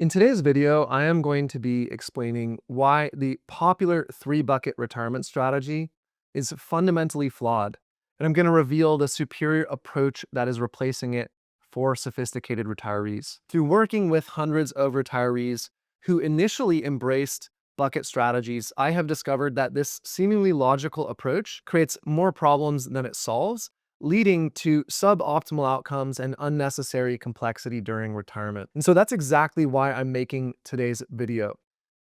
In today's video, I am going to be explaining why the popular three-bucket retirement strategy is fundamentally flawed, and I'm going to reveal the superior approach that is replacing it for sophisticated retirees. Through working with hundreds of retirees who initially embraced bucket strategies, I have discovered that this seemingly logical approach creates more problems than it solves, leading to suboptimal outcomes and unnecessary complexity during retirement. And so that's exactly why I'm making today's video,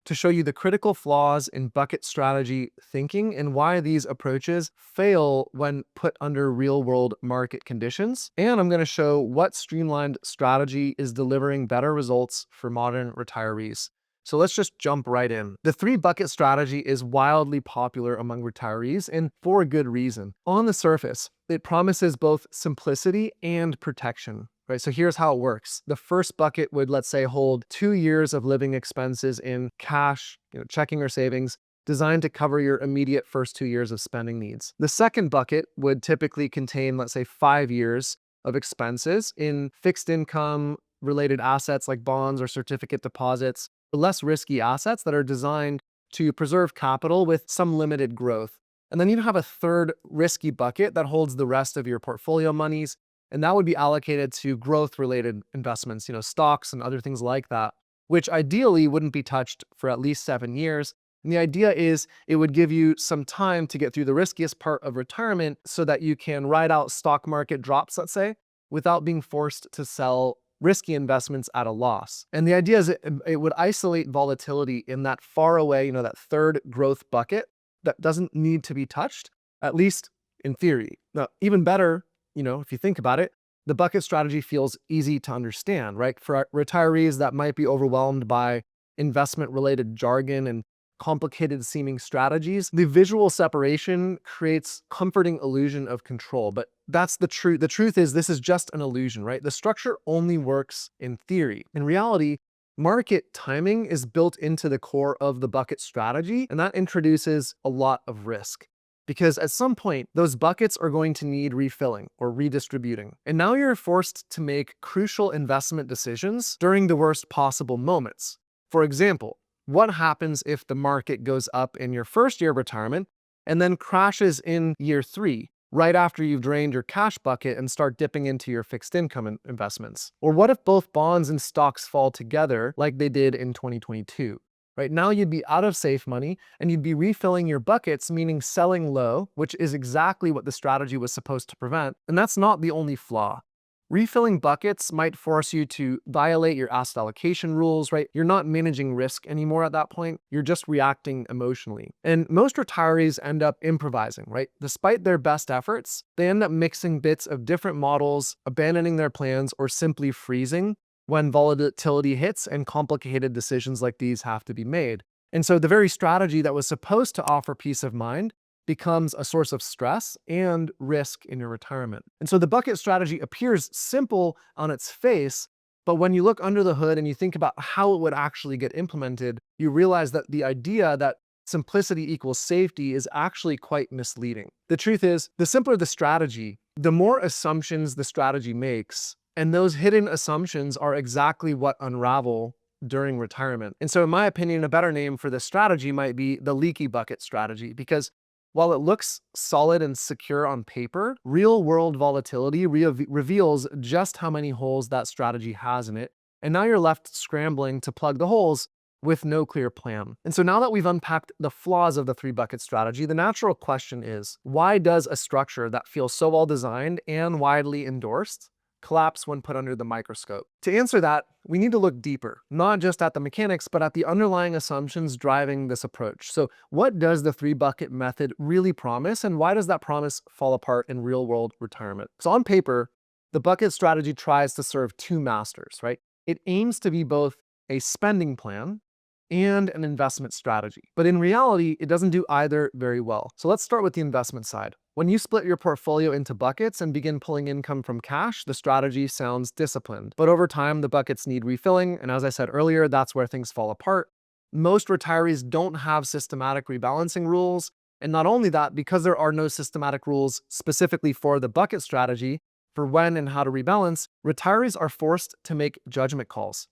to show you the critical flaws in bucket strategy thinking and why these approaches fail when put under real-world market conditions. And I'm going to show what streamlined strategy is delivering better results for modern retirees. So let's just jump right in. The three-bucket strategy is wildly popular among retirees, and for a good reason. On the surface, it promises both simplicity and protection. Right, so here's how it works. The first bucket would, let's say, hold 2 years of living expenses in cash, checking or savings, designed to cover your immediate first 2 years of spending needs. The second bucket would typically contain, let's say, 5 years of expenses in fixed income related assets like bonds or certificate deposits, less risky assets that are designed to preserve capital with some limited growth. And then you have a third risky bucket that holds the rest of your portfolio monies, and that would be allocated to growth-related investments, stocks and other things like that, which ideally wouldn't be touched for at least 7 years. And the idea is it would give you some time to get through the riskiest part of retirement so that you can ride out stock market drops, let's say, without being forced to sell risky investments at a loss. And the idea is it would isolate volatility in that far away, that third growth bucket that doesn't need to be touched, at least in theory. Now, even better, if you think about it, the bucket strategy feels easy to understand, right? For retirees that might be overwhelmed by investment-related jargon and complicated seeming strategies, the visual separation creates comforting illusion of control. But that's the truth. The truth is this is just an illusion, right? The structure only works in theory. In reality, market timing is built into the core of the bucket strategy, and that introduces a lot of risk. Because at some point, those buckets are going to need refilling or redistributing. And now you're forced to make crucial investment decisions during the worst possible moments. For example, what happens if the market goes up in your first year of retirement and then crashes in year 3, right after you've drained your cash bucket and start dipping into your fixed income investments? Or what if both bonds and stocks fall together like they did in 2022? Right now, you'd be out of safe money and you'd be refilling your buckets, meaning selling low, which is exactly what the strategy was supposed to prevent. And that's not the only flaw. Refilling buckets might force you to violate your asset allocation rules, right? You're not managing risk anymore at that point. You're just reacting emotionally. And most retirees end up improvising, right? Despite their best efforts, they end up mixing bits of different models, abandoning their plans, or simply freezing when volatility hits and complicated decisions like these have to be made. And so the very strategy that was supposed to offer peace of mind becomes a source of stress and risk in your retirement. And so the bucket strategy appears simple on its face, but when you look under the hood and you think about how it would actually get implemented, you realize that the idea that simplicity equals safety is actually quite misleading. The truth is, the simpler the strategy, the more assumptions the strategy makes, and those hidden assumptions are exactly what unravel during retirement. And so in my opinion, a better name for this strategy might be the leaky bucket strategy, because while it looks solid and secure on paper, real-world volatility reveals just how many holes that strategy has in it, and now you're left scrambling to plug the holes with no clear plan. And so now that we've unpacked the flaws of the three-bucket strategy, the natural question is, why does a structure that feels so well designed and widely endorsed collapse when put under the microscope? To answer that, we need to look deeper, not just at the mechanics, but at the underlying assumptions driving this approach. So what does the three-bucket method really promise, and why does that promise fall apart in real-world retirement? So on paper, the bucket strategy tries to serve two masters, right? It aims to be both a spending plan and an investment strategy. But in reality, it doesn't do either very well. So let's start with the investment side. When you split your portfolio into buckets and begin pulling income from cash, the strategy sounds disciplined. But over time, the buckets need refilling, and as I said earlier, that's where things fall apart. Most retirees don't have systematic rebalancing rules, and not only that, because there are no systematic rules specifically for the bucket strategy, for when and how to rebalance, retirees are forced to make judgment calls.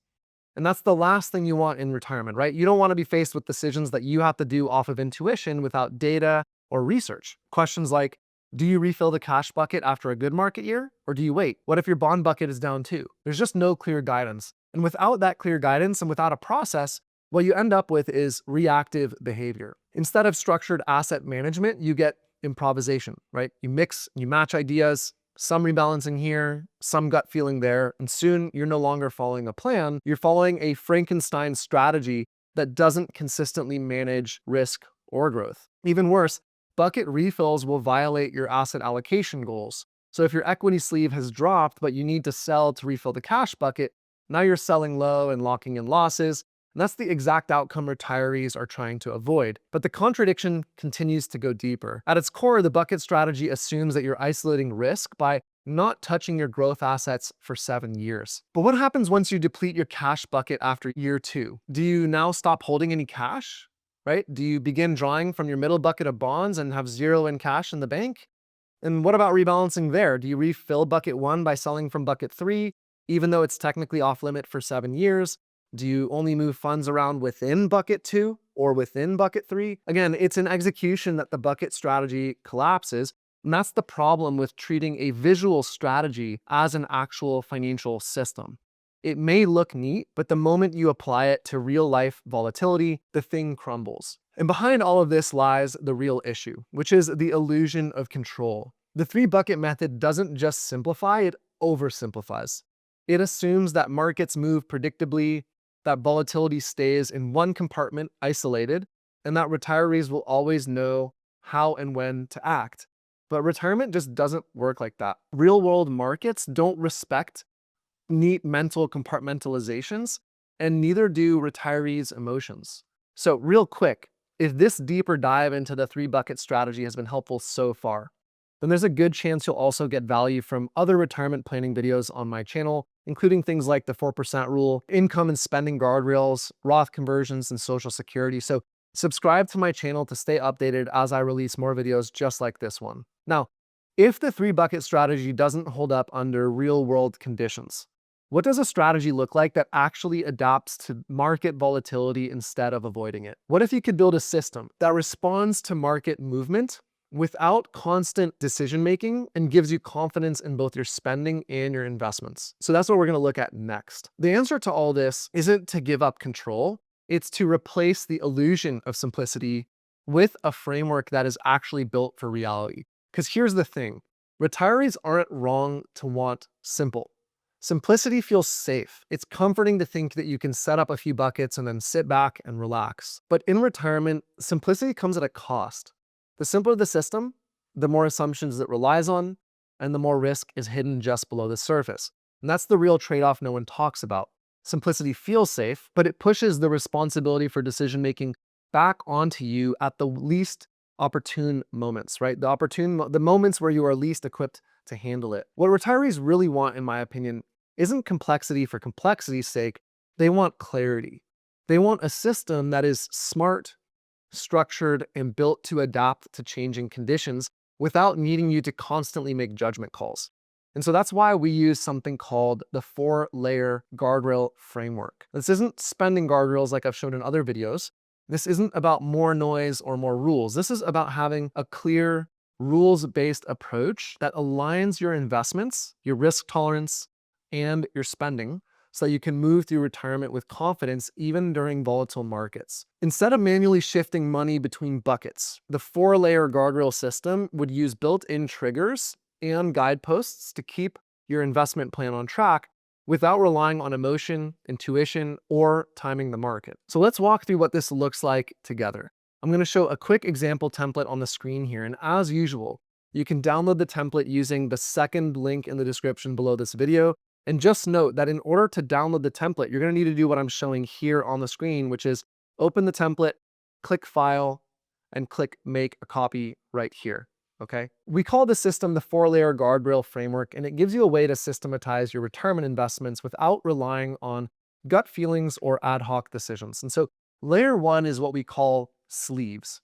And that's the last thing you want in retirement, right? You don't want to be faced with decisions that you have to do off of intuition without data or research. Questions like, do you refill the cash bucket after a good market year? Or do you wait? What if your bond bucket is down too? There's just no clear guidance. And without that clear guidance and without a process, what you end up with is reactive behavior. Instead of structured asset management, you get improvisation, right? You mix, you match ideas, some rebalancing here, some gut feeling there, and soon you're no longer following a plan. You're following a Frankenstein strategy that doesn't consistently manage risk or growth. Even worse, bucket refills will violate your asset allocation goals. So if your equity sleeve has dropped, but you need to sell to refill the cash bucket, now you're selling low and locking in losses. And that's the exact outcome retirees are trying to avoid. But the contradiction continues to go deeper. At its core, the bucket strategy assumes that you're isolating risk by not touching your growth assets for 7 years. But what happens once you deplete your cash bucket after year 2? Do you now stop holding any cash? Right? Do you begin drawing from your middle bucket of bonds and have zero in cash in the bank? And what about rebalancing there? Do you refill bucket 1 by selling from bucket 3, even though it's technically off limit for 7 years? Do you only move funds around within bucket 2 or within bucket 3? Again, it's an execution that the bucket strategy collapses. And that's the problem with treating a visual strategy as an actual financial system. It may look neat, but the moment you apply it to real life volatility, the thing crumbles. And behind all of this lies the real issue, which is the illusion of control. The 3-bucket method doesn't just simplify, it oversimplifies. It assumes that markets move predictably, that volatility stays in one compartment isolated, and that retirees will always know how and when to act. But retirement just doesn't work like that. Real-world markets don't respect neat mental compartmentalizations, and neither do retirees' emotions. So real quick, if this deeper dive into the 3-bucket strategy has been helpful so far, then there's a good chance you'll also get value from other retirement planning videos on my channel, including things like the 4% rule, income and spending guardrails, Roth conversions, and Social Security. So subscribe to my channel to stay updated as I release more videos just like this one. Now, if the 3-bucket strategy doesn't hold up under real-world conditions, what does a strategy look like that actually adapts to market volatility instead of avoiding it? What if you could build a system that responds to market movement without constant decision-making and gives you confidence in both your spending and your investments? So that's what we're going to look at next. The answer to all this isn't to give up control. It's to replace the illusion of simplicity with a framework that is actually built for reality. Because here's the thing, retirees aren't wrong to want simple. Simplicity feels safe. It's comforting to think that you can set up a few buckets and then sit back and relax. But in retirement, simplicity comes at a cost. The simpler the system, the more assumptions it relies on, and the more risk is hidden just below the surface. And that's the real trade-off no one talks about. Simplicity feels safe, but it pushes the responsibility for decision-making back onto you at the least opportune moments, right? The moments where you are least equipped to handle it. What retirees really want, in my opinion, isn't complexity for complexity's sake. They want clarity. They want a system that is smart, structured, and built to adapt to changing conditions without needing you to constantly make judgment calls. And so that's why we use something called the 4-layer guardrail framework. This isn't spending guardrails like I've shown in other videos. This isn't about more noise or more rules. This is about having a clear, rules-based approach that aligns your investments, your risk tolerance, and your spending so that you can move through retirement with confidence even during volatile markets. Instead of manually shifting money between buckets, the 4-layer guardrail system would use built-in triggers and guideposts to keep your investment plan on track without relying on emotion, intuition, or timing the market. So let's walk through what this looks like together. I'm going to show a quick example template on the screen here, and as usual, you can download the template using the second link in the description below this video. And just note that in order to download the template, you're going to need to do what I'm showing here on the screen, which is open the template, click File, and click Make a Copy right here. Okay? We call this system the 4-layer guardrail framework, and it gives you a way to systematize your retirement investments without relying on gut feelings or ad hoc decisions. And so layer 1 is what we call sleeves.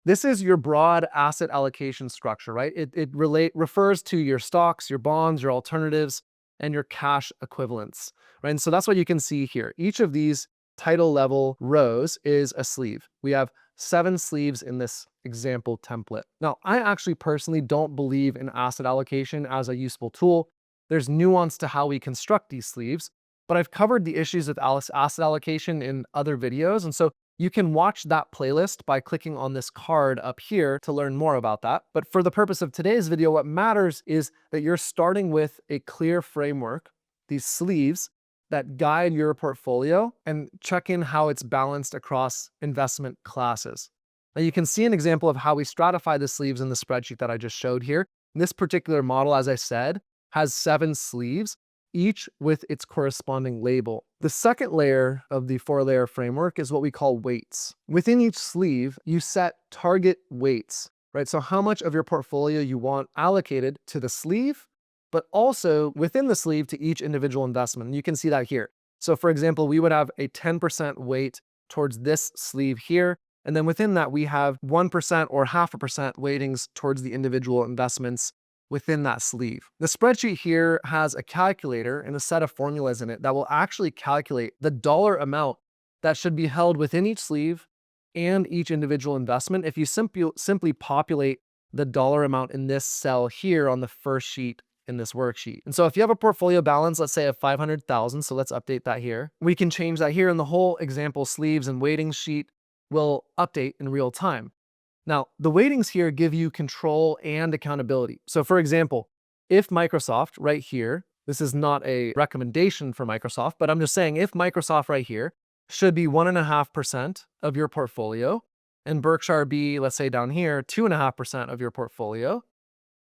This is your broad asset allocation structure, right? It refers to your stocks, your bonds, your alternatives, and your cash equivalents, right? And so that's what you can see here. Each of these title level rows is a sleeve. We have 7 sleeves in this example template. Now, I actually personally don't believe in asset allocation as a useful tool. There's nuance to how we construct these sleeves, but I've covered the issues with asset allocation in other videos. And so you can watch that playlist by clicking on this card up here to learn more about that. But for the purpose of today's video, what matters is that you're starting with a clear framework, these sleeves that guide your portfolio, and check in how it's balanced across investment classes. Now you can see an example of how we stratify the sleeves in the spreadsheet that I just showed here. This particular model, as I said, has 7 sleeves, each with its corresponding label. The second layer of the 4-layer framework is what we call weights. Within each sleeve, you set target weights, right? So how much of your portfolio you want allocated to the sleeve, but also within the sleeve to each individual investment. And you can see that here. So for example, we would have a 10% weight towards this sleeve here. And then within that, we have 1% or 0.5% weightings towards the individual investments within that sleeve. The spreadsheet here has a calculator and a set of formulas in it that will actually calculate the dollar amount that should be held within each sleeve and each individual investment if you simply populate the dollar amount in this cell here on the first sheet in this worksheet. And so if you have a portfolio balance, let's say of 500,000, so let's update that here. We can change that here, and the whole example sleeves and weightings sheet will update in real time. Now, the weightings here give you control and accountability. So for example, if Microsoft right here, this is not a recommendation for Microsoft, but I'm just saying if Microsoft right here should be 1.5% of your portfolio and Berkshire be, let's say down here, 2.5% of your portfolio,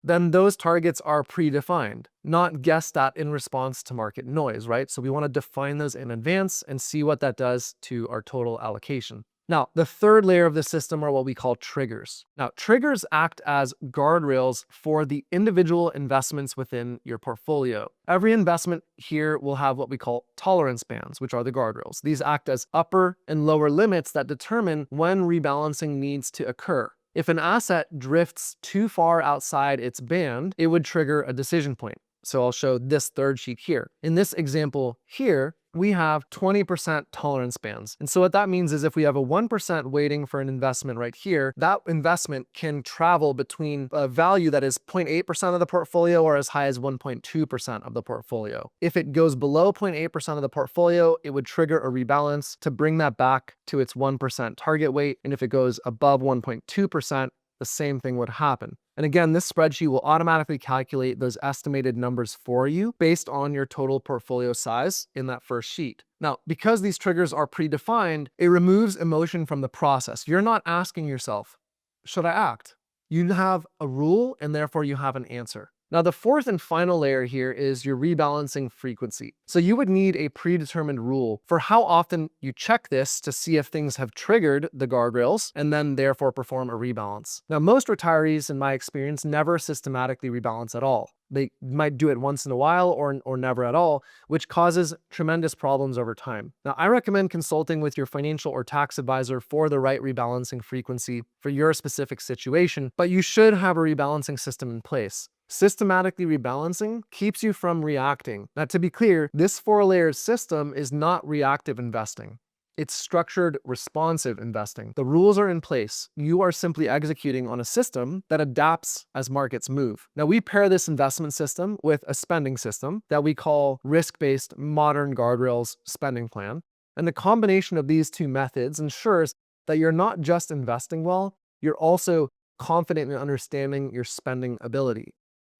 then those targets are predefined, not guessed at in response to market noise, right? So we want to define those in advance and see what that does to our total allocation. Now, the third layer of the system are what we call triggers. Now, triggers act as guardrails for the individual investments within your portfolio. Every investment here will have what we call tolerance bands, which are the guardrails. These act as upper and lower limits that determine when rebalancing needs to occur. If an asset drifts too far outside its band, it would trigger a decision point. So I'll show this third sheet here. In this example here, we have 20% tolerance bands. And so what that means is if we have a 1% weighting for an investment right here, that investment can travel between a value that is 0.8% of the portfolio or as high as 1.2% of the portfolio. If it goes below 0.8% of the portfolio, it would trigger a rebalance to bring that back to its 1% target weight. And if it goes above 1.2%, the same thing would happen. And again, this spreadsheet will automatically calculate those estimated numbers for you based on your total portfolio size in that first sheet. Now, because these triggers are predefined, it removes emotion from the process. You're not asking yourself, should I act? You have a rule and therefore you have an answer. Now, the fourth and final layer here is your rebalancing frequency. So you would need a predetermined rule for how often you check this to see if things have triggered the guardrails and then therefore perform a rebalance. Now, most retirees, in my experience, never systematically rebalance at all. They might do it once in a while or never at all, which causes tremendous problems over time. Now, I recommend consulting with your financial or tax advisor for the right rebalancing frequency for your specific situation, but you should have a rebalancing system in place. Systematically rebalancing keeps you from reacting. Now, to be clear, this 4-layer system is not reactive investing. It's structured, responsive investing. The rules are in place. You are simply executing on a system that adapts as markets move. Now, we pair this investment system with a spending system that we call risk-based modern guardrails spending plan. And the combination of these two methods ensures that you're not just investing well, you're also confident in understanding your spending ability.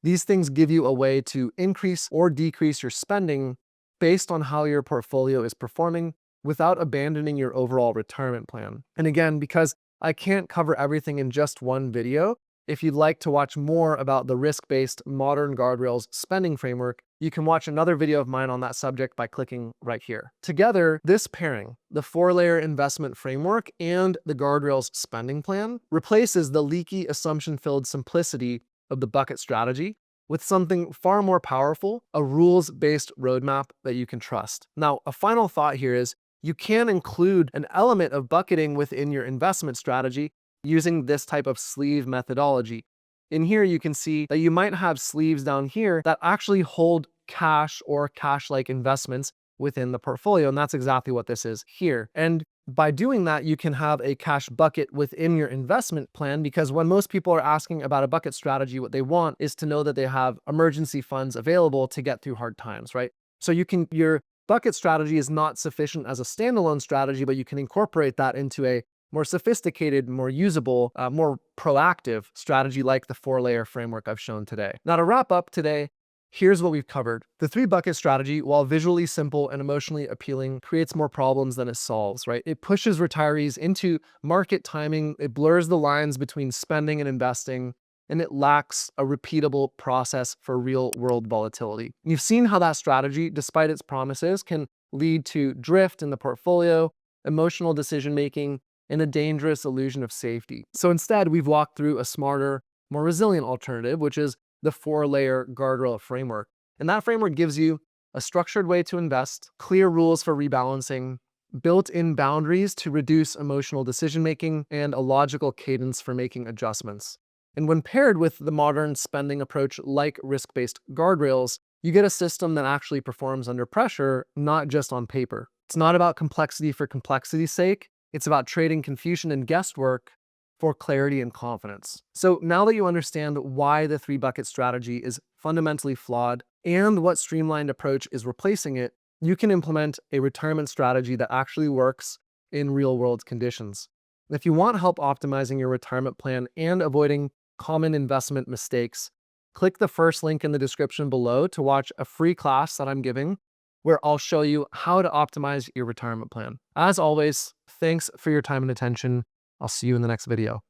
These things give you a way to increase or decrease your spending based on how your portfolio is performing without abandoning your overall retirement plan. And again, because I can't cover everything in just one video, if you'd like to watch more about the risk-based modern guardrails spending framework, you can watch another video of mine on that subject by clicking right here. Together, this pairing, the 4-layer investment framework and the guardrails spending plan, replaces the leaky assumption-filled simplicity of the bucket strategy with something far more powerful, a rules-based roadmap that you can trust. Now, a final thought here is you can include an element of bucketing within your investment strategy using this type of sleeve methodology. In here, you can see that you might have sleeves down here that actually hold cash or cash-like investments within the portfolio. And that's exactly what this is here. And by doing that, you can have a cash bucket within your investment plan, because when most people are asking about a bucket strategy, what they want is to know that they have emergency funds available to get through hard times, right? So your bucket strategy is not sufficient as a standalone strategy, but you can incorporate that into a more sophisticated, more usable, more proactive strategy like the 4-layer framework I've shown today. Now, to wrap up today, here's what we've covered. The 3-bucket strategy, while visually simple and emotionally appealing, creates more problems than it solves, right? It pushes retirees into market timing, it blurs the lines between spending and investing, and it lacks a repeatable process for real-world volatility. You've seen how that strategy, despite its promises, can lead to drift in the portfolio, emotional decision-making, and a dangerous illusion of safety. So instead, we've walked through a smarter, more resilient alternative, which is the 4-layer guardrail framework. And that framework gives you a structured way to invest, clear rules for rebalancing, built-in boundaries to reduce emotional decision-making, and a logical cadence for making adjustments. And when paired with the modern spending approach like risk-based guardrails, you get a system that actually performs under pressure, not just on paper. It's not about complexity for complexity's sake. It's about trading confusion and guesswork for clarity and confidence. So now that you understand why the 3-bucket strategy is fundamentally flawed and what streamlined approach is replacing it, you can implement a retirement strategy that actually works in real-world conditions. If you want help optimizing your retirement plan and avoiding common investment mistakes, click the first link in the description below to watch a free class that I'm giving, where I'll show you how to optimize your retirement plan. As always, thanks for your time and attention. I'll see you in the next video.